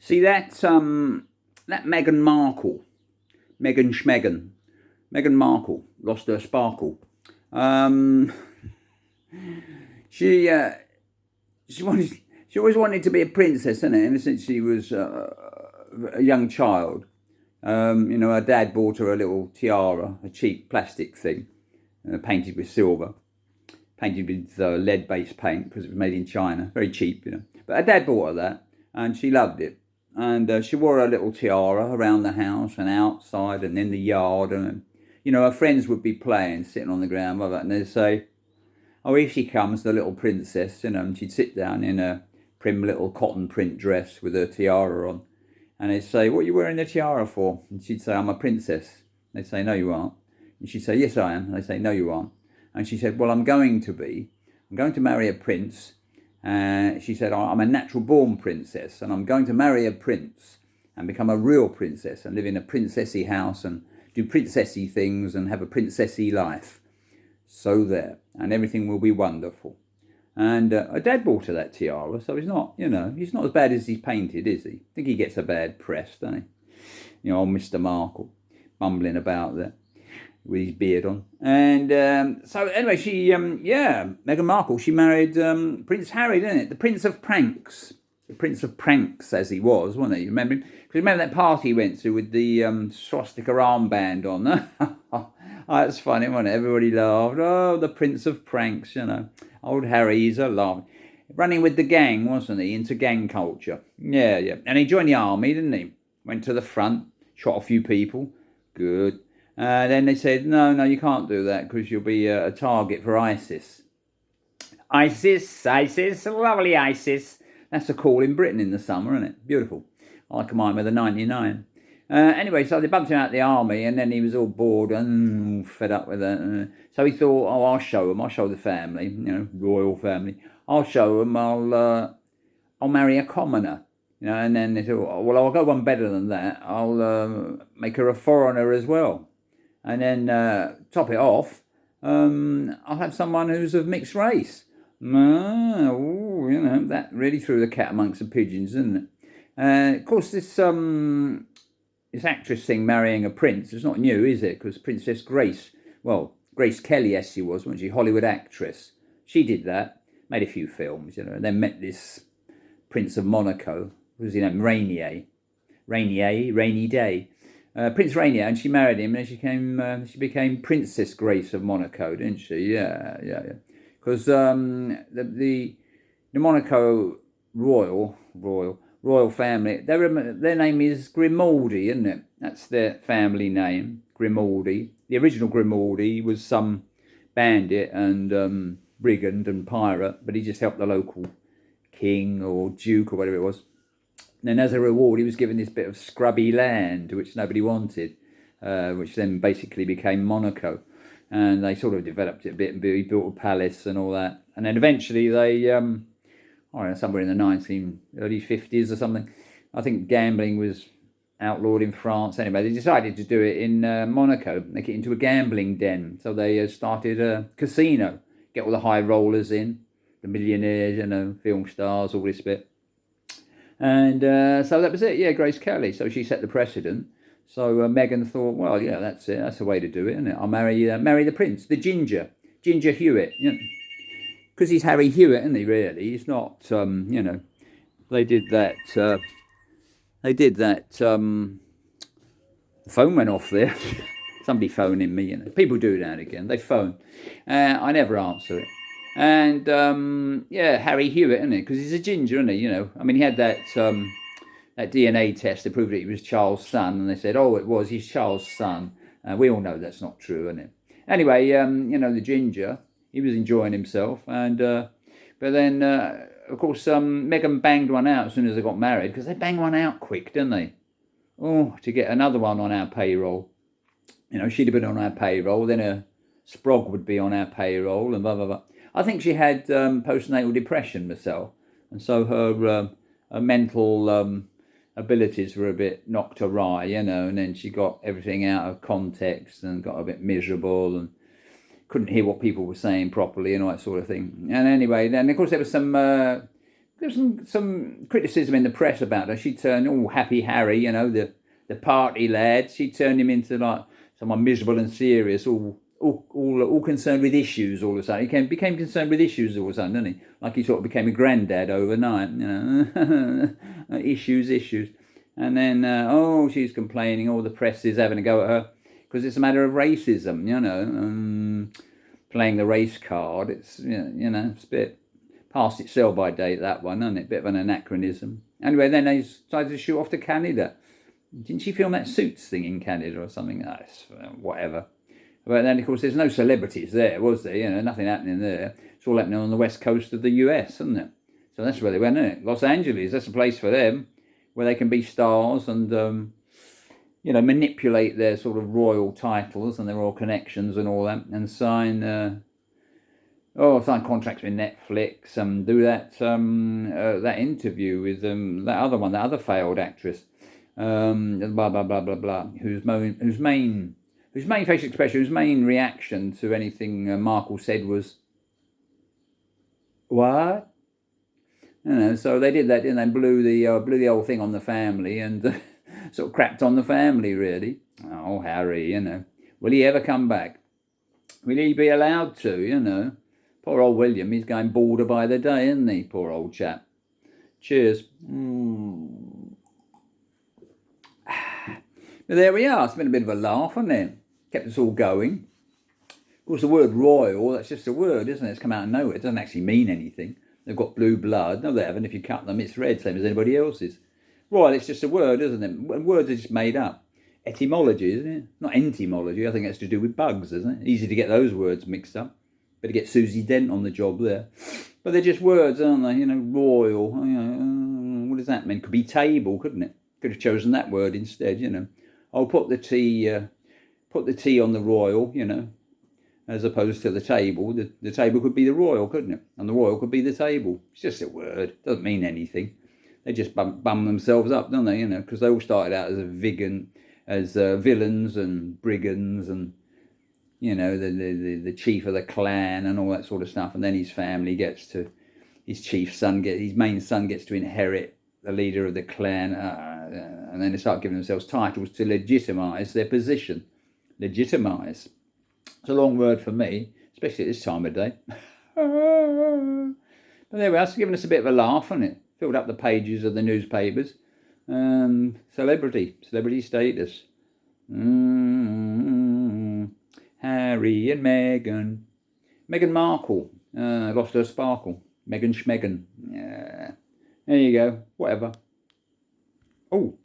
See that Meghan Markle, Meghan Markle lost her sparkle. Um, she she always wanted to be a princess, isn't it? Ever since she was a young child. Her dad bought her a little tiara, a cheap plastic thing, painted with silver, painted with lead-based paint because it was made in China, very cheap. But her dad bought her that, and she loved it. And she wore her little tiara around the house and outside and in the yard. And, her friends would be playing, sitting on the ground, and they'd say, "Oh, here she comes, the little princess," and she'd sit down in a prim little cotton print dress with her tiara on. And they'd say, "What are you wearing the tiara for?" And she'd say, "I'm a princess." They'd say, "No, you aren't." And she'd say, "Yes, I am." And they'd say, "No, you aren't." And she said, "Well, I'm going to be. I'm going to marry a prince." She said, "I'm a natural born princess, and I'm going to marry a prince and become a real princess and live in a princessy house and do princessy things and have a princessy life. So there, and everything will be wonderful." And her dad bought her that tiara, so he's not as bad as he's painted, is he? I think he gets a bad press, doesn't he? Old Mr. Markle, mumbling about there with his beard on. And so anyway, Meghan Markle, she married Prince Harry, didn't it? The Prince of Pranks. The Prince of Pranks, as he was, wasn't he? You remember him? Because remember that party he went to with the swastika armband on? Oh, that's funny, wasn't it? Everybody laughed. Oh, the Prince of Pranks, Old Harry, he's a laugh. Running with the gang, wasn't he? Into gang culture. Yeah. And he joined the army, didn't he? Went to the front, shot a few people. Good. Then they said, no, you can't do that because you'll be a target for ISIS. ISIS, lovely ISIS. That's a call in Britain in the summer, isn't it? Beautiful. I like mine with a 99. Anyway, so they bumped him out of the army, and then he was all bored and fed up with it. So he thought, "Oh, I'll show them. I'll show the family, royal family. I'll show them. I'll marry a commoner." And then they thought, "Oh, well, I'll go one better than that. I'll make her a foreigner as well. And then top it off, I'll have someone who's of mixed race." That really threw the cat amongst the pigeons, didn't it? Of course, this actress thing marrying a prince is not new, is it? Because Princess Grace Kelly, yes, she wasn't she? Hollywood actress. She did that, made a few films, and then met this Prince of Monaco. What was his name? Rainy Day. Prince Rainier, and she married him, and she became Princess Grace of Monaco, didn't she? Yeah. Because the Monaco royal family, their name is Grimaldi, isn't it? That's their family name, Grimaldi. The original Grimaldi was some bandit and brigand and pirate, but he just helped the local king or duke or whatever it was. And then as a reward, he was given this bit of scrubby land, which nobody wanted, which then basically became Monaco. And they sort of developed it a bit, and he built a palace and all that. And then eventually they, somewhere in the early 50s or something, I think gambling was outlawed in France. Anyway, they decided to do it in Monaco, make it into a gambling den. So they started a casino, get all the high rollers in, the millionaires, film stars, all this bit. And so that was it. Yeah, Grace Kelly. So she set the precedent. So Meghan thought, well, yeah, that's it. That's the way to do it, isn't it? I'll marry the prince, the Ginger Hewitt. Because he's Harry Hewitt, isn't he? Really, he's not. They did that. Phone went off there. Somebody phoning me. People do that again. They phone. I never answer it. And Harry Hewitt, isn't it? Because he's a ginger, isn't he? He had that DNA test to prove that he was Charles' son, and they said, "Oh, it was. He's Charles' son." We all know that's not true, isn't it? Anyway, the ginger, he was enjoying himself, and but then of course Meghan banged one out as soon as they got married, because they bang one out quick, didn't they? Oh, to get another one on our payroll. She'd have been on our payroll, then a Sprog would be on our payroll, and blah blah blah. I think she had postnatal depression herself, and so her mental abilities were a bit knocked awry, and then she got everything out of context and got a bit miserable and couldn't hear what people were saying properly and all that sort of thing. And anyway, then of course there was some There was some criticism in the press about her. She turned all Happy Harry, the party lad. She turned him into like someone miserable and serious, all concerned with issues all of a sudden. He became concerned with issues all of a sudden, didn't he? Like he sort of became a granddad overnight, issues. And then, she's complaining, all the press is having a go at her because it's a matter of racism, playing the race card. It's, it's a bit past its sell by date, that one, isn't it? Bit of an anachronism. Anyway, then they decided to shoot off to Canada. Didn't she film that Suits thing in Canada or something? Whatever. But then, of course, there's no celebrities there, was there? Nothing happening there. It's all happening on the west coast of the US, isn't it? So that's where they went, isn't it? Los Angeles, that's a place for them where they can be stars and, manipulate their sort of royal titles and their royal connections and all that and sign contracts with Netflix, do that interview with that other failed actress, blah blah blah blah blah, whose main facial expression, whose main reaction to anything Markle said was, "What?" So they did that, didn't they? Blew the whole thing on the family and sort of crapped on the family, really. Oh, Harry, will he ever come back? Will he be allowed to? Poor old William, he's going balder by the day, isn't he? Poor old chap. Cheers. But there we are. It's been a bit of a laugh, hasn't it? Kept us all going. Of course, the word royal, that's just a word, isn't it? It's come out of nowhere. It doesn't actually mean anything. They've got blue blood. No, they haven't. If you cut them, it's red, same as anybody else's. Royal, it's just a word, isn't it? Words are just made up. Etymology, isn't it? Not entomology. I think that's to do with bugs, isn't it? Easy to get those words mixed up. Better get Susie Dent on the job there. But they're just words, aren't they? Royal. What does that mean? Could be table, couldn't it? Could have chosen that word instead, I'll put the tea on the royal, as opposed to the table. The table could be the royal, couldn't it? And the royal could be the table. It's just a word. It doesn't mean anything. They just bum themselves up, don't they? Because they all started out as villains and brigands and, the chief of the clan and all that sort of stuff. And then his family his main son gets to inherit the leader of the clan. And then they start giving themselves titles to legitimise their position. Legitimise. It's a long word for me, especially at this time of day. But there we are. It's given us a bit of a laugh, hasn't it? Filled up the pages of the newspapers. Celebrity status. Harry and Meghan. Meghan Markle lost her sparkle. Meghan Schmeghan. Yeah. There you go. Whatever. Oh.